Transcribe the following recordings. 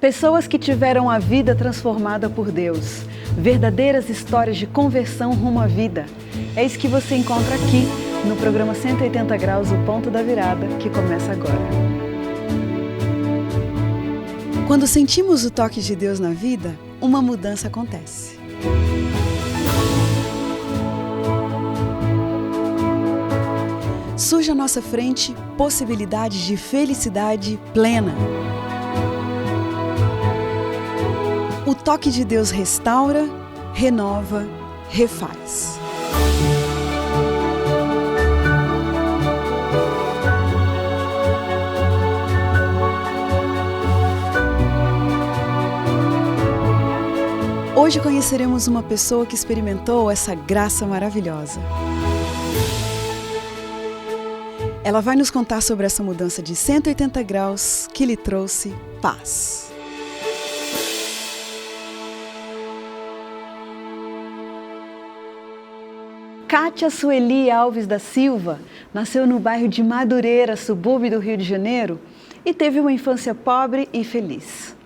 Pessoas que tiveram a vida transformada por Deus. Verdadeiras histórias de conversão rumo à vida. É isso que você encontra aqui no programa 180 Graus, o Ponto da Virada, que começa agora. Quando sentimos o toque de Deus na vida, uma mudança acontece. Surge à nossa frente possibilidades de felicidade plena. O toque de Deus restaura, renova, refaz. Hoje conheceremos uma pessoa que experimentou essa graça maravilhosa. Ela vai nos contar sobre essa mudança de 180 graus que lhe trouxe paz. Kátia Sueli Alves da Silva nasceu no bairro de Madureira, subúrbio do Rio de Janeiro, e teve uma infância pobre e feliz.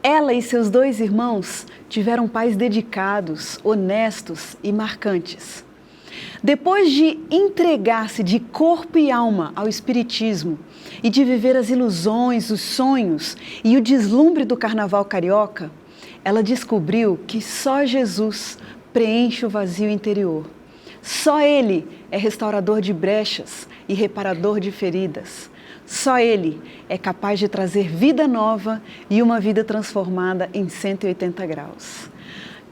Ela e seus 2 irmãos tiveram pais dedicados, honestos e marcantes. Depois de entregar-se de corpo e alma ao espiritismo e de viver as ilusões, os sonhos e o deslumbre do carnaval carioca, ela descobriu que só Jesus preenche o vazio interior. Só Ele é restaurador de brechas e reparador de feridas. Só Ele é capaz de trazer vida nova e uma vida transformada em 180 graus.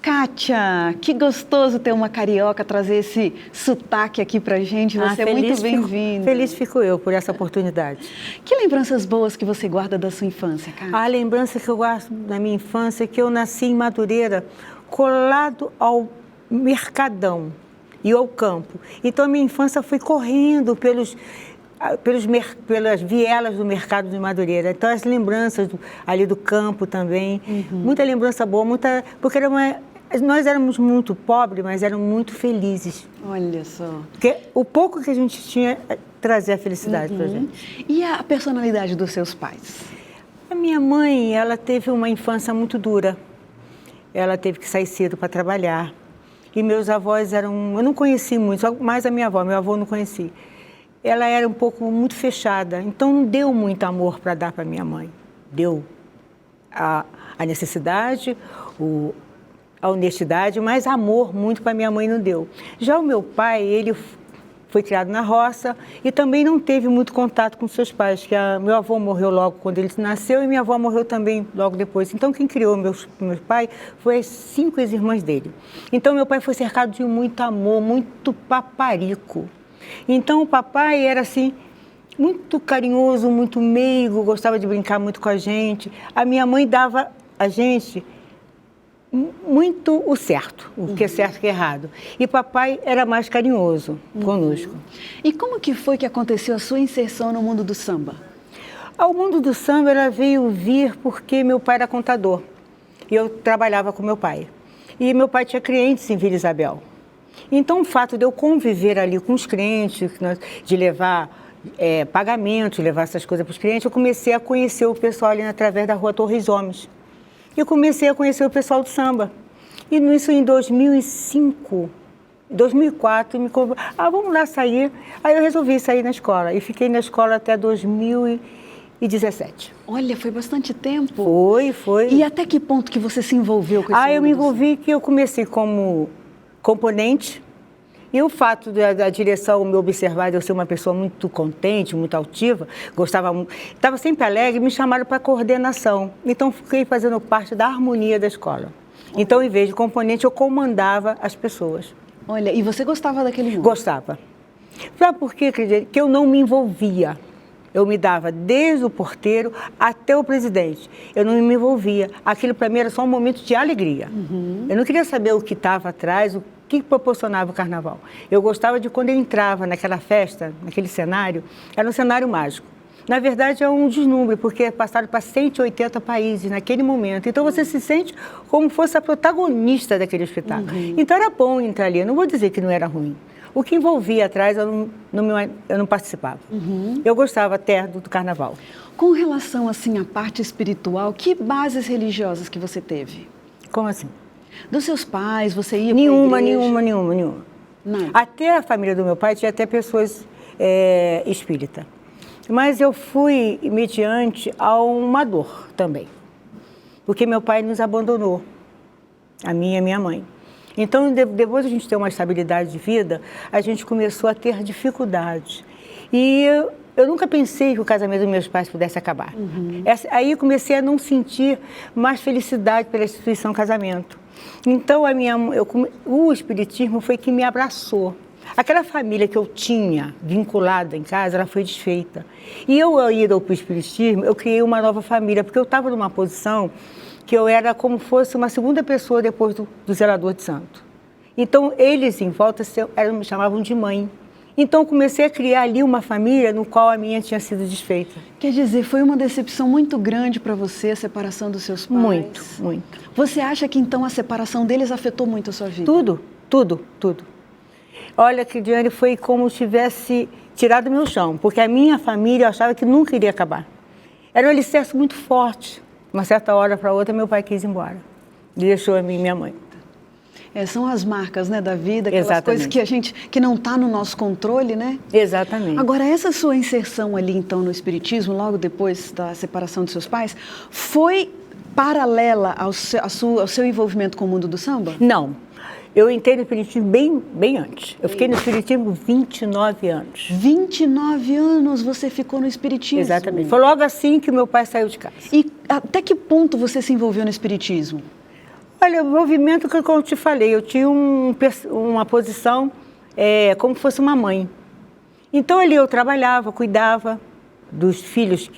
Kátia, que gostoso ter uma carioca trazer esse sotaque aqui pra gente. Você é muito bem-vinda. Feliz fico eu por essa oportunidade. Que lembranças boas que você guarda da sua infância, Kátia? A lembrança que eu guardo da minha infância é que eu nasci em Madureira, colado ao Mercadão e ao campo. Então, a minha infância foi correndo pelas vielas do mercado de Madureira. Então, as lembranças ali do campo também. Muita lembrança boa, porque nós éramos muito pobres, mas éramos muito felizes. Olha só. Porque o pouco que a gente tinha trazia a felicidade para a gente. E a personalidade dos seus pais? A minha mãe, ela teve uma infância muito dura. Ela teve que sair cedo para trabalhar. E meus avós eu não conheci muito, só mais a minha avó, meu avô eu não conheci. Ela era muito fechada, então não deu muito amor para dar para minha mãe. Deu a necessidade, a honestidade, mas amor muito para minha mãe não deu. Já o meu pai, ele foi criado na roça e também não teve muito contato com seus pais, que meu avô morreu logo quando ele nasceu e minha avó morreu também logo depois. Então, quem criou meu pai foi as 5 irmãs dele. Então, meu pai foi cercado de muito amor, muito paparico. Então, o papai era assim, muito carinhoso, muito meigo, gostava de brincar muito com a gente. A minha mãe dava a gente muito o certo, o que é certo e o que é errado. E papai era mais carinhoso conosco. E como que foi que aconteceu a sua inserção no mundo do samba? Ao mundo do samba, ela veio vir porque meu pai era contador. E eu trabalhava com meu pai. E meu pai tinha clientes em Vila Isabel. Então, o fato de eu conviver ali com os clientes, de levar pagamentos, levar essas coisas para os clientes, eu comecei a conhecer o pessoal ali através da Rua Torres Homens. E eu comecei a conhecer o pessoal do samba. E isso em 2005, 2004, me convidou, vamos lá sair. Aí eu resolvi sair na escola e fiquei na escola até 2017. Olha, foi bastante tempo. Foi. E até que ponto que você se envolveu com esse mundo? Eu me envolvi que eu comecei como componente. E o fato da direção me observar, de eu ser uma pessoa muito contente, muito altiva, estava sempre alegre, me chamaram para coordenação. Então, fiquei fazendo parte da harmonia da escola. Então, em vez de componente, eu comandava as pessoas. Olha, e você gostava daquele mundo? Gostava. Sabe por quê, acredito? Que eu não me envolvia. Eu me dava desde o porteiro até o presidente. Eu não me envolvia. Aquilo, para mim, era só um momento de alegria. Eu não queria saber o que estava atrás, o que proporcionava o carnaval. Eu gostava de quando eu entrava naquela festa, naquele cenário, era um cenário mágico. Na verdade, é um deslumbre, porque passaram para 180 países naquele momento. Então, você se sente como fosse a protagonista daquele espetáculo. Então, era bom entrar ali. Eu não vou dizer que não era ruim. O que envolvia atrás, eu não participava. Eu gostava até do carnaval. Com relação, assim, à parte espiritual, que bases religiosas que você teve? Como assim? Dos seus pais, você ia Nenhuma. Nada. Até a família do meu pai tinha até pessoas espíritas. Mas eu fui mediante a uma dor também. Porque meu pai nos abandonou, a mim e a minha mãe. Então, depois de a gente ter uma estabilidade de vida, a gente começou a ter dificuldade. E eu nunca pensei que o casamento dos meus pais pudesse acabar. Aí eu comecei a não sentir mais felicidade pela instituição casamento. Então, o espiritismo foi que me abraçou. Aquela família que eu tinha vinculada em casa, ela foi desfeita. E eu, ao ir ao espiritismo, eu criei uma nova família, porque eu estava numa posição que eu era como fosse uma segunda pessoa depois do zelador de santo. Então, eles em volta me chamavam de mãe. Então, comecei a criar ali uma família no qual a minha tinha sido desfeita. Quer dizer, foi uma decepção muito grande para você a separação dos seus pais? Muito. Você acha que, então, a separação deles afetou muito a sua vida? Tudo. Olha, Cridiane, foi como se tivesse tirado meu chão, porque a minha família eu achava que nunca iria acabar. Era um alicerce muito forte. Uma certa hora para outra, meu pai quis ir embora. E deixou a mim e minha mãe. São as marcas, né, da vida, aquelas Exatamente. coisas que não está no nosso controle, né? Exatamente. Agora, essa sua inserção ali, então, no espiritismo, logo depois da separação de seus pais, foi paralela ao seu envolvimento com o mundo do samba? Não. Eu entrei no espiritismo bem antes. Eu fiquei no espiritismo 29 anos. 29 anos você ficou no espiritismo? Exatamente. Foi logo assim que meu pai saiu de casa. E até que ponto você se envolveu no espiritismo? Olha, o movimento que, como eu te falei, eu tinha uma posição como se fosse uma mãe. Então, ali eu trabalhava, cuidava dos filhos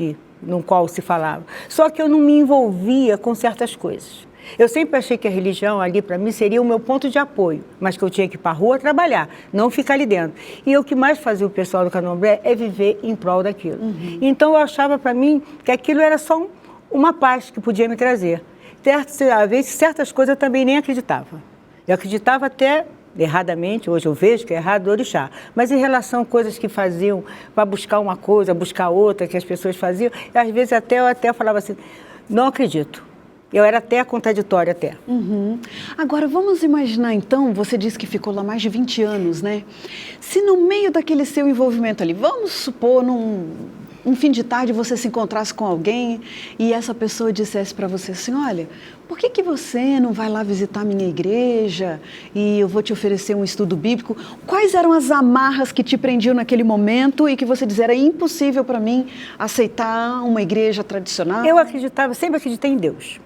no qual se falava. Só que eu não me envolvia com certas coisas. Eu sempre achei que a religião ali, para mim, seria o meu ponto de apoio, mas que eu tinha que ir para a rua trabalhar, não ficar ali dentro. E o que mais fazia o pessoal do Candomblé é viver em prol daquilo. Então, eu achava para mim que aquilo era só uma paz que podia me trazer. Às vezes, certas coisas eu também nem acreditava. Eu acreditava até, erradamente, hoje eu vejo que é errado, do orixá. Mas em relação a coisas que faziam para buscar uma coisa, buscar outra, que as pessoas faziam, às vezes eu até falava assim, não acredito. Eu era até contraditória até. Agora, vamos imaginar, então, você disse que ficou lá mais de 20 anos, né? Se no meio daquele seu envolvimento ali, vamos supor, num fim de tarde você se encontrasse com alguém e essa pessoa dissesse para você assim, olha, por que você não vai lá visitar a minha igreja e eu vou te oferecer um estudo bíblico? Quais eram as amarras que te prendiam naquele momento e que você dizia, era impossível para mim aceitar uma igreja tradicional? Eu sempre acreditei em Deus.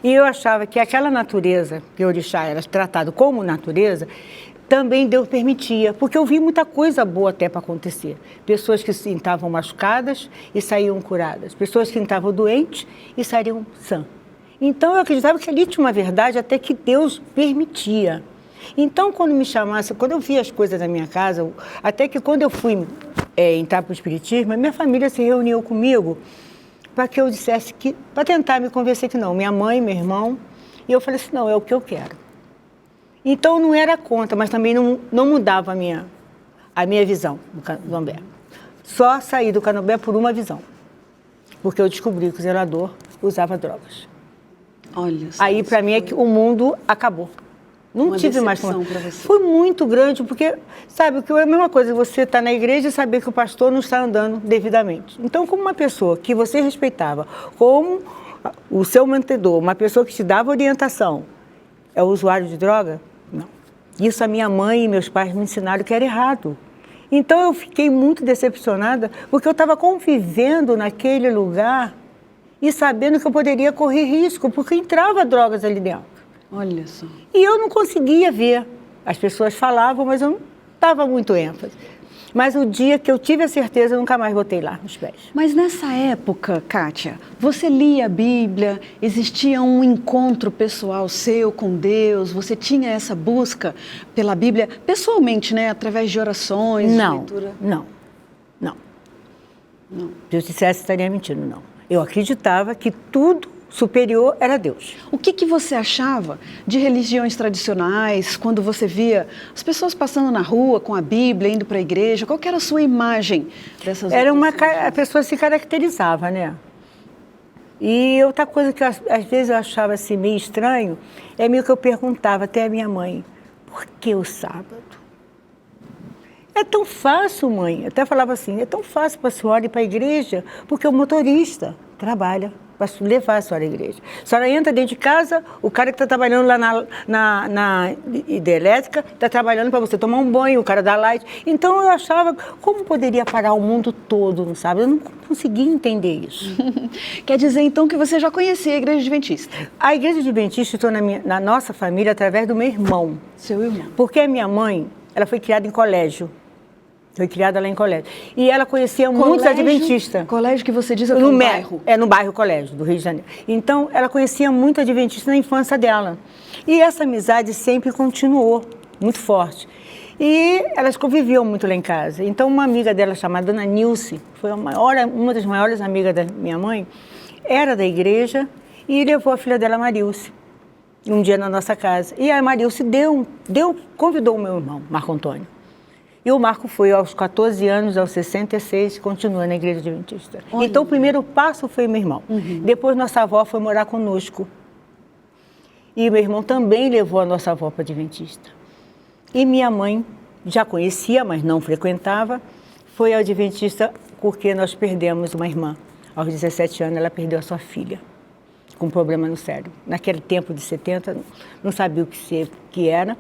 E eu achava que aquela natureza, que o orixá era tratado como natureza, também Deus permitia, porque eu vi muita coisa boa até para acontecer. Pessoas que estavam machucadas e saíam curadas. Pessoas que estavam doentes e saíam sãs. Então eu acreditava que ali tinha uma verdade até que Deus permitia. Então quando me chamasse, quando eu via as coisas da minha casa, até que quando eu fui entrar para o espiritismo, a minha família se reuniu comigo para que eu dissesse que, para tentar me convencer que não, minha mãe, meu irmão, e eu falei assim, não, é o que eu quero. Então, não era contra, mas também não mudava a minha visão do Candomblé. Só saí do Candomblé por uma visão, porque eu descobri que o zelador usava drogas. Olha só. Aí, para mim, é que o mundo acabou. Não Uma tive mais decepção para você. Foi muito grande, porque, sabe, é a mesma coisa, você está na igreja e saber que o pastor não está andando devidamente. Então, como uma pessoa que você respeitava, como o seu mantedor, uma pessoa que te dava orientação, é o usuário de droga? Não. Isso a minha mãe e meus pais me ensinaram que era errado. Então, eu fiquei muito decepcionada, porque eu estava convivendo naquele lugar e sabendo que eu poderia correr risco, porque entrava drogas ali dentro. Olha só. E eu não conseguia ver. As pessoas falavam, mas eu não dava muito ênfase. Mas o dia que eu tive a certeza, eu nunca mais botei lá os pés. Mas nessa época, Kátia, você lia a Bíblia, existia um encontro pessoal seu com Deus, você tinha essa busca pela Bíblia pessoalmente, né? Através de orações, de leitura? Não. Se eu dissesse, estaria mentindo, não. Eu acreditava que tudo superior era Deus. O que você achava de religiões tradicionais, quando você via as pessoas passando na rua com a Bíblia, indo para a igreja? Qual que era a sua imagem dessas A pessoa se caracterizava, né? E outra coisa que às vezes eu achava assim, meio estranho, é meio que eu perguntava até a minha mãe, por que o sábado? É tão fácil, mãe. Eu até falava assim, é tão fácil para a senhora ir para a igreja, porque o motorista trabalha para levar a senhora à igreja. A senhora entra dentro de casa, o cara que está trabalhando lá na hidrelétrica está trabalhando para você tomar um banho, o cara da light. Então eu achava, como poderia parar o mundo todo, não sabe? Eu não conseguia entender isso. Quer dizer, então, que você já conhecia a Igreja Adventista? A Igreja Adventista entrou na nossa família através do meu irmão. Seu irmão. Porque a minha mãe, ela foi criada em colégio. Foi criada lá em colégio. E ela conhecia muitos adventistas. Colégio que você diz é no bairro? É no bairro Colégio, do Rio de Janeiro. Então, ela conhecia muito adventista na infância dela. E essa amizade sempre continuou, muito forte. E elas conviviam muito lá em casa. Então, uma amiga dela chamada Dona Nilce, foi uma das maiores amigas da minha mãe, era da igreja e levou a filha dela, Marilce, um dia na nossa casa. E a Marilce convidou o meu irmão, Marco Antônio. E o Marco foi aos 14 anos, aos 66, continua na Igreja Adventista. Olha. Então, o primeiro passo foi meu irmão. Uhum. Depois, nossa avó foi morar conosco. E meu irmão também levou a nossa avó para a Adventista. E minha mãe, já conhecia, mas não frequentava, foi ao Adventista porque nós perdemos uma irmã. Aos 17 anos, ela perdeu a sua filha, com problema no cérebro. Naquele tempo de 70, não sabia o que era.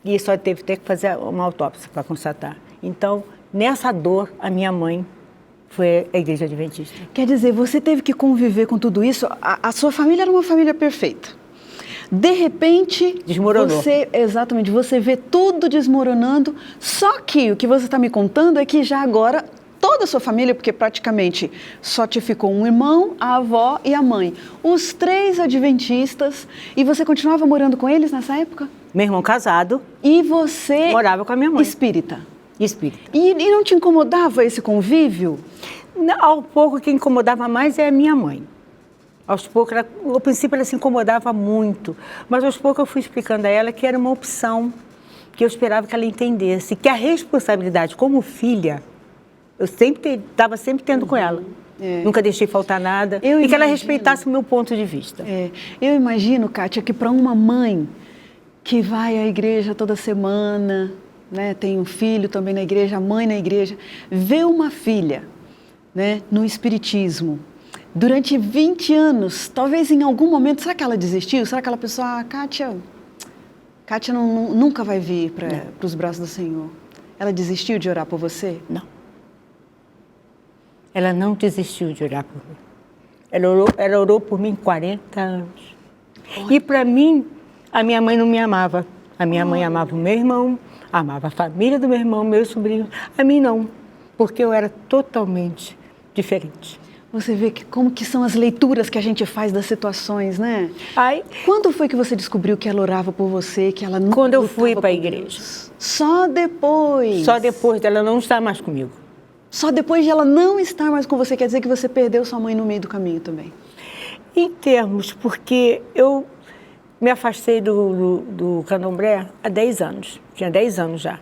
E só teve que fazer uma autópsia para constatar. Então, nessa dor, a minha mãe foi à Igreja Adventista. Quer dizer, você teve que conviver com tudo isso? A sua família era uma família perfeita. De repente... Desmoronou. Exatamente, você vê tudo desmoronando, só que o que você está me contando é que já agora toda a sua família, porque praticamente só te ficou um irmão, a avó e a mãe, os 3 adventistas, e você continuava morando com eles nessa época? Meu irmão casado. E você... morava com a minha mãe. Espírita. Espírita. E não te incomodava esse convívio? Ao pouco, quem incomodava mais é a minha mãe. Aos poucos, ao princípio ela se incomodava muito, mas aos poucos eu fui explicando a ela que era uma opção, que eu esperava que ela entendesse, que a responsabilidade como filha, eu estava sempre tendo com ela. É. Nunca deixei faltar nada. Que ela respeitasse o meu ponto de vista. É. Eu imagino, Kátia, que para uma mãe que vai à igreja toda semana, né, tem um filho também na igreja, a mãe na igreja, ver uma filha, né, no espiritismo, durante 20 anos, talvez em algum momento, será que ela desistiu? Será que ela pensou, Kátia nunca vai vir para os braços do Senhor? Ela desistiu de orar por você? Não. Ela não desistiu de orar por mim. Ela orou por mim 40 anos. Olha. E para mim, a minha mãe não me amava. A minha mãe amava o meu irmão, amava a família do meu irmão, meus sobrinhos. A mim não, porque eu era totalmente diferente. Você vê como que são as leituras que a gente faz das situações, né? Quando foi que você descobriu que ela orava por você, que ela não... Quando eu fui para a igreja. Só depois? Só depois dela não estar mais comigo. Só depois de ela não estar mais com você, quer dizer que você perdeu sua mãe no meio do caminho também? Em termos, porque eu me afastei do candomblé há 10 anos, tinha 10 anos já.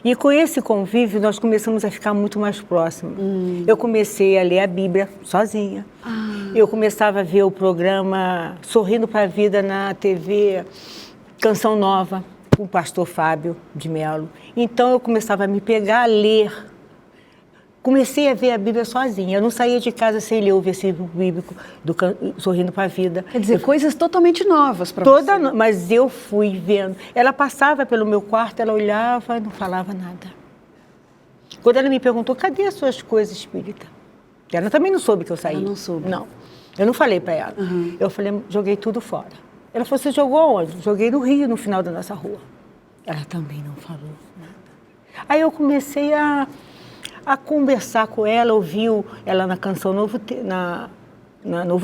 E com esse convívio nós começamos a ficar muito mais próximos. Eu comecei a ler a Bíblia sozinha. Eu começava a ver o programa Sorrindo para a Vida na TV Canção Nova, com o pastor Fábio de Melo. Então eu começava a me pegar a ler. Comecei a ver a Bíblia sozinha. Eu não saía de casa sem ler o versículo bíblico do Sorrindo para a Vida. Quer dizer, coisas totalmente novas para você. Mas eu fui vendo. Ela passava pelo meu quarto, ela olhava e não falava nada. Quando ela me perguntou, cadê as suas coisas, espírita? Ela também não soube que eu saí. Ela não soube. Não. Eu não falei para ela. Eu falei, joguei tudo fora. Ela falou, você jogou aonde? Joguei no Rio, no final da nossa rua. Ela também não falou nada. Aí eu comecei a conversar com ela, ouviu ela na canção Novo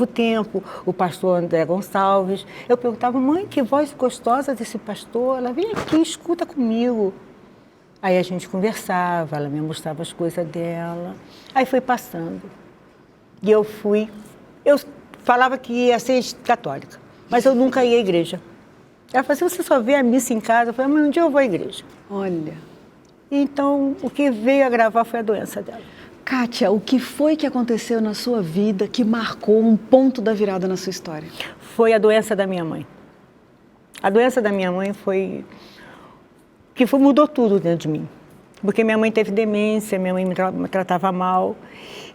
Tempo, o pastor André Gonçalves. Eu perguntava, mãe, que voz gostosa desse pastor. Ela, vem aqui, escuta comigo. Aí a gente conversava, ela me mostrava as coisas dela. Aí foi passando. E eu falava que ia ser católica, mas eu nunca ia à igreja. Ela falou assim, você só vê a missa em casa? Eu falei, mas um dia eu vou à igreja. Olha. Então, o que veio a gravar foi a doença dela. Kátia, o que foi que aconteceu na sua vida que marcou um ponto da virada na sua história? Foi a doença da minha mãe. A doença da minha mãe mudou tudo dentro de mim. Porque minha mãe teve demência, minha mãe me tratava mal,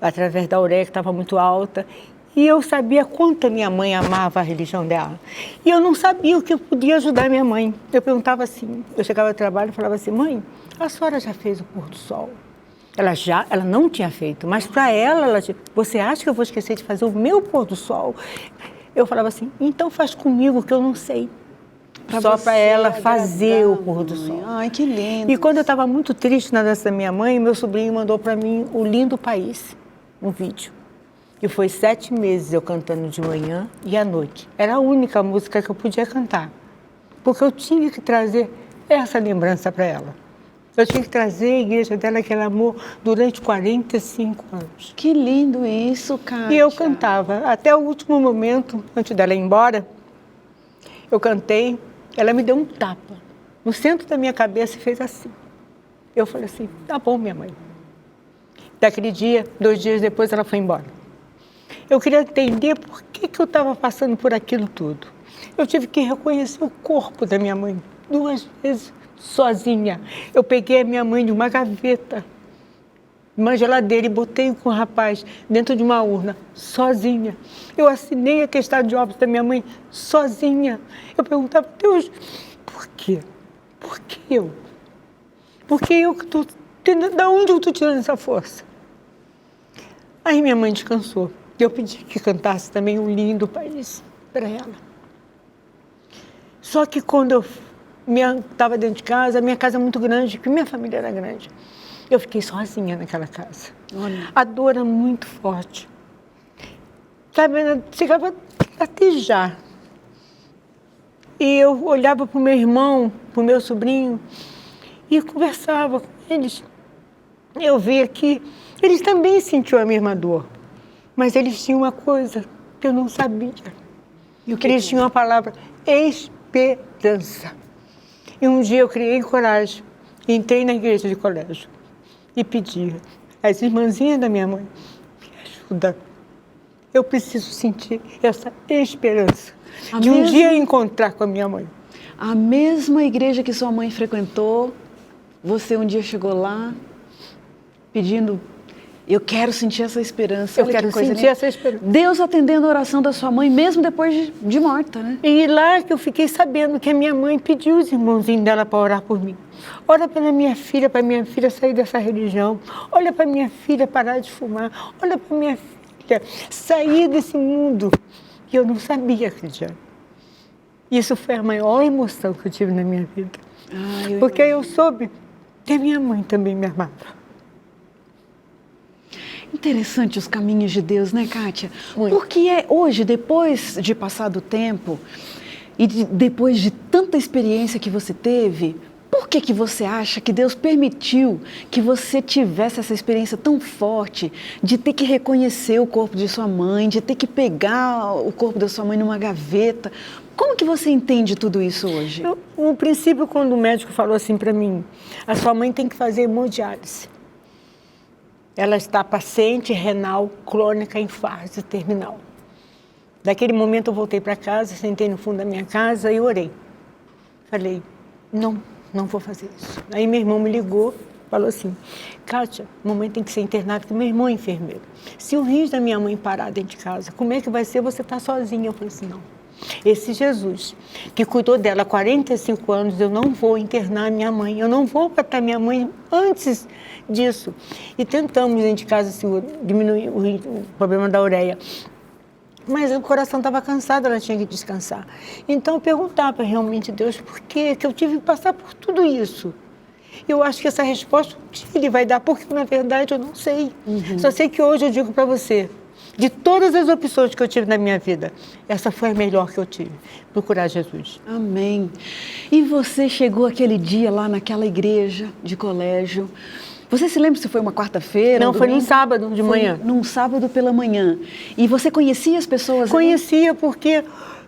através da ureia que estava muito alta. E eu sabia quanto a minha mãe amava a religião dela. E eu não sabia o que eu podia ajudar minha mãe. Eu perguntava assim, eu chegava ao trabalho e falava assim, mãe, a senhora já fez o pôr do sol? Ela não tinha feito, mas para ela, você acha que eu vou esquecer de fazer o meu pôr do sol? Eu falava assim, então faz comigo que eu não sei. Só para ela fazer o pôr do sol. Ai, que lindo. E quando eu estava muito triste na doença da minha mãe, meu sobrinho mandou para mim O Lindo País, um vídeo. E foi 7 meses eu cantando de manhã e à noite. Era a única música que eu podia cantar. Porque eu tinha que trazer essa lembrança para ela. Eu tinha que trazer a igreja dela que ela amou durante 45 anos. Que lindo isso, Kátia. E eu cantava. Até o último momento, antes dela ir embora, eu cantei. Ela me deu um tapa no centro da minha cabeça e fez assim. Eu falei assim, tá bom, minha mãe. Daquele dia, 2 dias depois, ela foi embora. Eu queria entender por que eu estava passando por aquilo tudo. Eu tive que reconhecer o corpo da minha mãe 2 vezes sozinha. Eu peguei a minha mãe de uma gaveta, uma geladeira e botei com o rapaz dentro de uma urna, sozinha. Eu assinei a questão de óbito da minha mãe sozinha. Eu perguntava, Deus, por quê? Por que eu? Por que eu que estou... Da onde eu estou tirando essa força? Aí minha mãe descansou. Eu pedi que cantasse também O Lindo País para ela. Só que quando eu estava dentro de casa, a minha casa é muito grande, porque minha família era grande. Eu fiquei sozinha naquela casa. Olha. A dor era muito forte. Sabe, chegava a latejar. E eu olhava para o meu irmão, para o meu sobrinho, e conversava com eles. Eu via que eles também sentiam a mesma dor. Mas eles tinham uma coisa que eu não sabia. E o que eles tinham a palavra esperança. E um dia eu criei coragem, entrei na igreja de colégio e pedi às irmãzinhas da minha mãe, me ajuda. Eu preciso sentir essa esperança de um dia encontrar com a minha mãe. A mesma igreja que sua mãe frequentou, você um dia chegou lá pedindo... Eu quero sentir essa esperança. Eu quero sentir essa esperança. Deus atendendo a oração da sua mãe, mesmo depois de morta, né? E lá que eu fiquei sabendo que a minha mãe pediu os irmãozinhos dela para orar por mim. Ora pela minha filha, para minha filha sair dessa religião. Olha para minha filha parar de fumar. Olha para minha filha sair desse mundo. E eu não sabia acreditar. Isso foi a maior emoção que eu tive na minha vida. Porque eu soube que a minha mãe também me amava. Interessante os caminhos de Deus, né, Kátia? Muito. Porque hoje, depois de passar do tempo e depois de tanta experiência que você teve, por que você acha que Deus permitiu que você tivesse essa experiência tão forte de ter que reconhecer o corpo de sua mãe, de ter que pegar o corpo da sua mãe numa gaveta? Como que você entende tudo isso hoje? No princípio, quando o médico falou assim para mim, a sua mãe tem que fazer hemodiálise. Ela está paciente renal crônica em fase terminal. Daquele momento eu voltei para casa, sentei no fundo da minha casa e orei. Falei, não vou fazer isso. Aí meu irmão me ligou, falou assim, Kátia, mamãe tem que ser internada, porque meu irmão é enfermeiro. Se o rins da minha mãe parar dentro de casa, como é que vai ser você estar sozinha? Eu falei assim, não. Esse Jesus, que cuidou dela há 45 anos, eu não vou internar minha mãe, eu não vou tratar minha mãe antes disso. E tentamos dentro de casa assim, diminuir o problema da ureia. Mas o coração estava cansado, ela tinha que descansar. Então eu perguntava realmente a Deus, por que eu tive que passar por tudo isso? Eu acho que essa resposta ele vai dar, porque na verdade eu não sei. Só sei que hoje eu digo para você, de todas as opções que eu tive na minha vida, essa foi a melhor que eu tive, procurar Jesus. Amém. E você chegou aquele dia lá naquela igreja de colégio Você se lembra se foi uma quarta-feira? Não, um foi num domingo? sábado de manhã. Num sábado pela manhã. E você conhecia as pessoas ali? Conhecia porque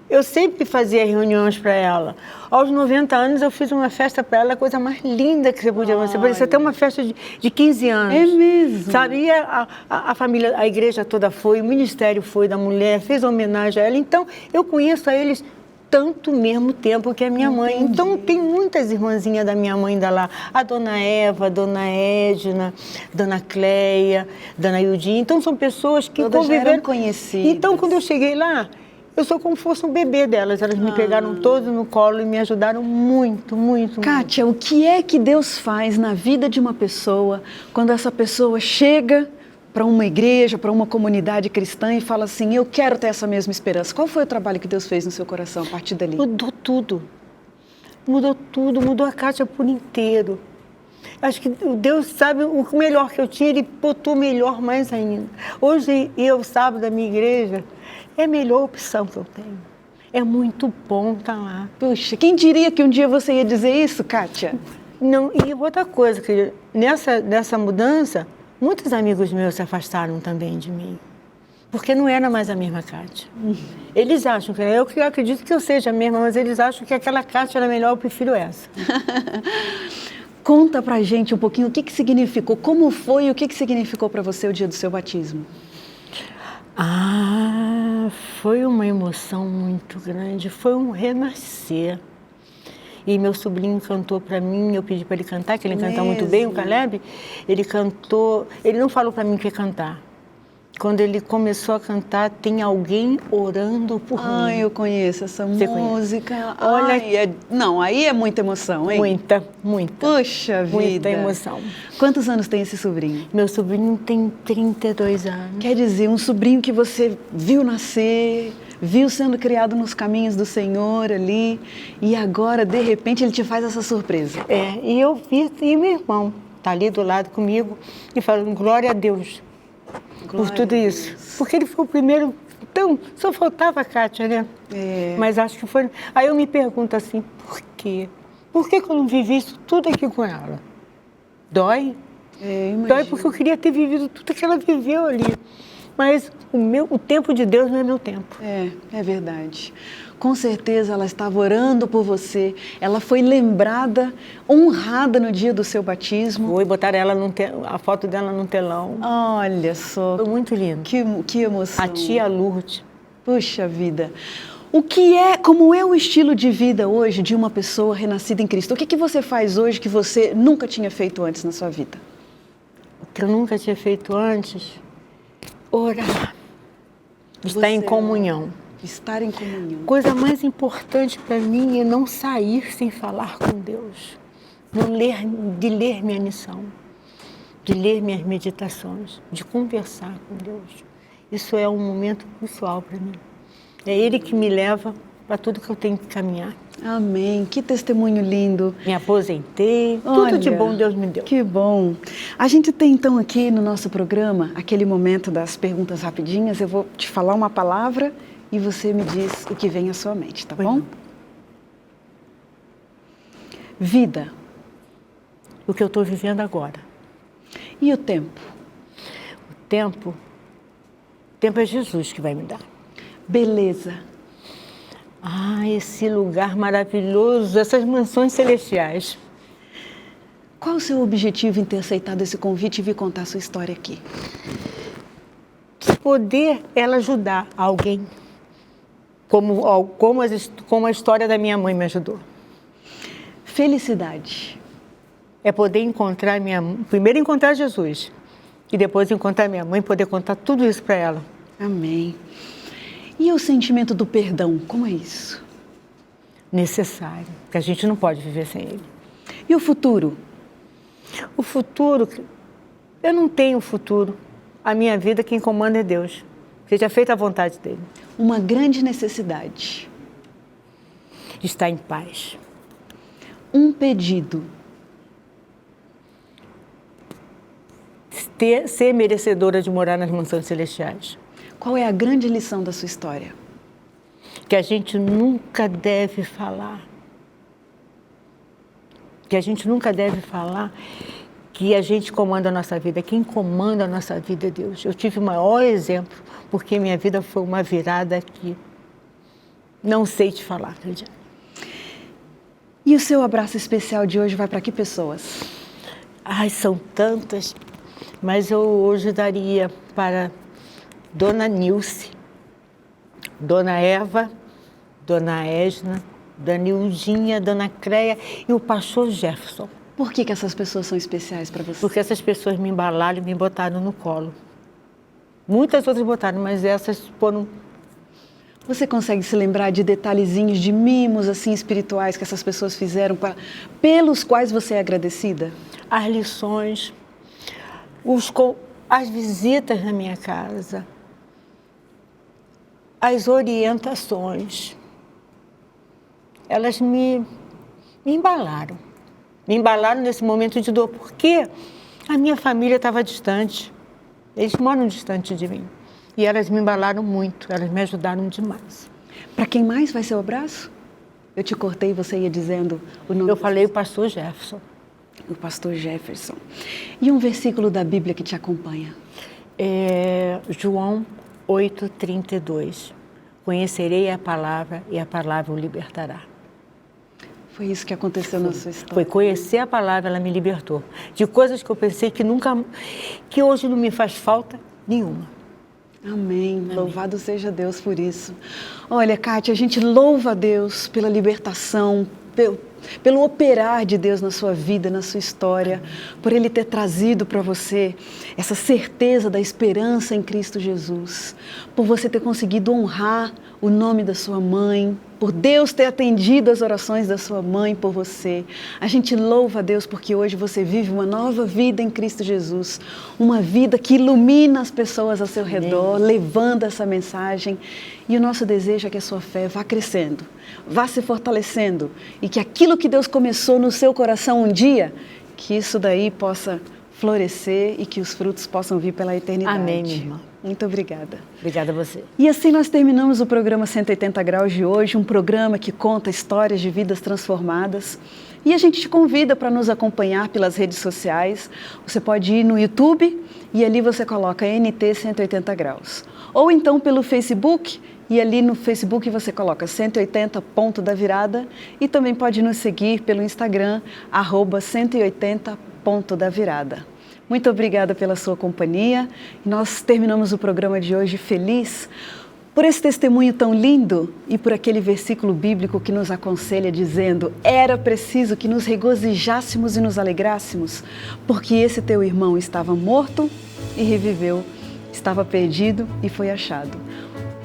eu sempre fazia reuniões para ela. Aos 90 anos eu fiz uma festa para ela, a coisa mais linda que você podia fazer. Parecia até uma festa de 15 anos. É mesmo? Sabe? E a família, a igreja toda foi, o ministério foi da mulher, fez homenagem a ela. Então, eu conheço a eles tanto mesmo tempo que a minha mãe. Então, tem muitas irmãzinhas da minha mãe ainda lá. A dona Eva, a dona Edna, dona Cleia, dona Yudinha. Então, são pessoas que todas conviveram. já eram conhecidas. Então, quando eu cheguei lá, eu sou como se fosse um bebê delas. Elas me pegaram todos no colo e me ajudaram muito, muito, Kátia, o que é que Deus faz na vida de uma pessoa quando essa pessoa chega para uma igreja, para uma comunidade cristã e fala assim, eu quero ter essa mesma esperança? Qual foi o trabalho que Deus fez no seu coração a partir dali? Mudou tudo. Mudou tudo, mudou a Kátia por inteiro. Acho que Deus sabe o melhor que eu tinha, Ele botou melhor mais ainda. Hoje eu, sábado, da minha igreja, é a melhor opção que eu tenho. É muito bom estar lá. Puxa, quem diria que um dia você ia dizer isso, Kátia? Não, e outra coisa, que nessa mudança, muitos amigos meus se afastaram também de mim. Porque não era mais a mesma Kátia. Eles acham que eu acredito que eu seja a mesma, mas eles acham que aquela Kátia era melhor, eu prefiro essa. Conta pra gente um pouquinho o que significou, como foi e o que significou para você o dia do seu batismo. Foi uma emoção muito grande, foi um renascer. E meu sobrinho cantou para mim, eu pedi para ele cantar, que ele canta muito bem, o Caleb. Ele cantou, ele não falou para mim que ia cantar. Quando ele começou a cantar, tem alguém orando por mim. Eu conheço essa música. Olha, não, aí é muita emoção, hein? Muita, muita. Puxa vida. Muita emoção. Quantos anos tem esse sobrinho? Meu sobrinho tem 32 anos. Quer dizer, um sobrinho que você viu nascer, viu sendo criado nos caminhos do Senhor ali, e agora, de repente, ele te faz essa surpresa. E eu vi, e meu irmão está ali do lado comigo, e falando, glória a Deus. Por tudo isso. Porque ele foi o primeiro. Então, só faltava a Kátia, né? Mas acho que foi. Aí eu me pergunto assim, por quê? Por que eu não vivi isso tudo aqui com ela? Dói? Dói porque eu queria ter vivido tudo que ela viveu ali. Mas o tempo de Deus não é meu tempo. É verdade. Com certeza ela estava orando por você. Ela foi lembrada, honrada no dia do seu batismo. Foi, botaram ela a foto dela num telão. Olha só. Foi muito lindo. Que emoção. A tia Lourdes. Puxa vida. Como é o estilo de vida hoje de uma pessoa renascida em Cristo? O que você faz hoje que você nunca tinha feito antes na sua vida? O que eu nunca tinha feito antes? Orar. Estar em comunhão. Estar em comunhão. Coisa mais importante para mim é não sair sem falar com Deus. De ler minha lição, de ler minhas meditações, de conversar com Deus. Isso é um momento crucial para mim. É Ele que me leva para tudo que eu tenho que caminhar. Amém. Que testemunho lindo. Me aposentei, tudo de bom Deus me deu. Que bom. A gente tem então aqui no nosso programa aquele momento das perguntas rapidinhas. Eu vou te falar uma palavra e você me diz o que vem à sua mente, tá bom? Vida. O que eu estou vivendo agora. E o tempo? O tempo é Jesus que vai me dar. Beleza. Esse lugar maravilhoso, essas mansões celestiais. Qual o seu objetivo em ter aceitado esse convite e vir contar a sua história aqui? Poder ela ajudar alguém, como a história da minha mãe me ajudou. Felicidade. É poder encontrar primeiro encontrar Jesus e depois encontrar minha mãe e poder contar tudo isso para ela. Amém. E o sentimento do perdão, como é isso? Necessário, que a gente não pode viver sem ele. E o futuro? O futuro, eu não tenho futuro. A minha vida, quem comanda é Deus. Seja feita a vontade dele. Uma grande necessidade. Estar em paz. Um pedido. Ser merecedora de morar nas mansões celestiais. Qual é a grande lição da sua história? Que a gente nunca deve falar. Que que a gente comanda a nossa vida. Quem comanda a nossa vida é Deus. Eu tive o maior exemplo, porque minha vida foi uma virada que não sei te falar, Cristiane. E o seu abraço especial de hoje vai para que pessoas? Ai, são tantas, mas eu hoje daria para Dona Nilce, Dona Eva, Dona Esna, Dona Nildinha, Dona Creia e o pastor Jefferson. Por que essas pessoas são especiais para você? Porque essas pessoas me embalaram e me botaram no colo. Muitas outras botaram, mas essas foram... Você consegue se lembrar de detalhezinhos, de mimos assim espirituais que essas pessoas fizeram, pelos quais você é agradecida? As lições, as visitas na minha casa, as orientações, elas me embalaram. Me embalaram nesse momento de dor, porque a minha família estava distante. Eles moram distante de mim. E elas me embalaram muito, elas me ajudaram demais. Para quem mais vai ser o abraço? Eu te cortei e você ia dizendo o nome. Eu falei o pastor Jefferson. O pastor Jefferson. E um versículo da Bíblia que te acompanha? João 8:32. Conhecerei a palavra e a palavra o libertará. Foi isso que aconteceu na sua história. Foi conhecer a palavra, ela me libertou. De coisas que eu pensei que hoje não me faz falta nenhuma. Amém. Louvado seja Deus por isso. Olha, Kátia, a gente louva a Deus pela libertação, pelo operar de Deus na sua vida, na sua história, por Ele ter trazido para você essa certeza da esperança em Cristo Jesus, por você ter conseguido honrar o nome da sua mãe, por Deus ter atendido as orações da sua mãe por você. A gente louva a Deus porque hoje você vive uma nova vida em Cristo Jesus, uma vida que ilumina as pessoas ao seu redor, levando essa mensagem. E o nosso desejo é que a sua fé vá crescendo, vá se fortalecendo e que aquilo que Deus começou no seu coração um dia, que isso daí possa florescer e que os frutos possam vir pela eternidade. Amém, minha irmã. Muito obrigada. Obrigada a você. E assim nós terminamos o programa 180 Graus de hoje, um programa que conta histórias de vidas transformadas. E a gente te convida para nos acompanhar pelas redes sociais. Você pode ir no YouTube e ali você coloca NT 180 Graus. Ou então pelo Facebook, e ali no Facebook você coloca 180 Ponto da Virada. E também pode nos seguir pelo Instagram, @180 Ponto da Virada. Muito obrigada pela sua companhia. Nós terminamos o programa de hoje feliz por esse testemunho tão lindo e por aquele versículo bíblico que nos aconselha dizendo: era preciso que nos regozijássemos e nos alegrássemos, porque esse teu irmão estava morto e reviveu, estava perdido e foi achado.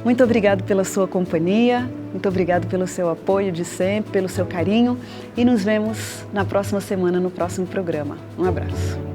Muito obrigado pela sua companhia, muito obrigado pelo seu apoio de sempre, pelo seu carinho e nos vemos na próxima semana no próximo programa. Um abraço.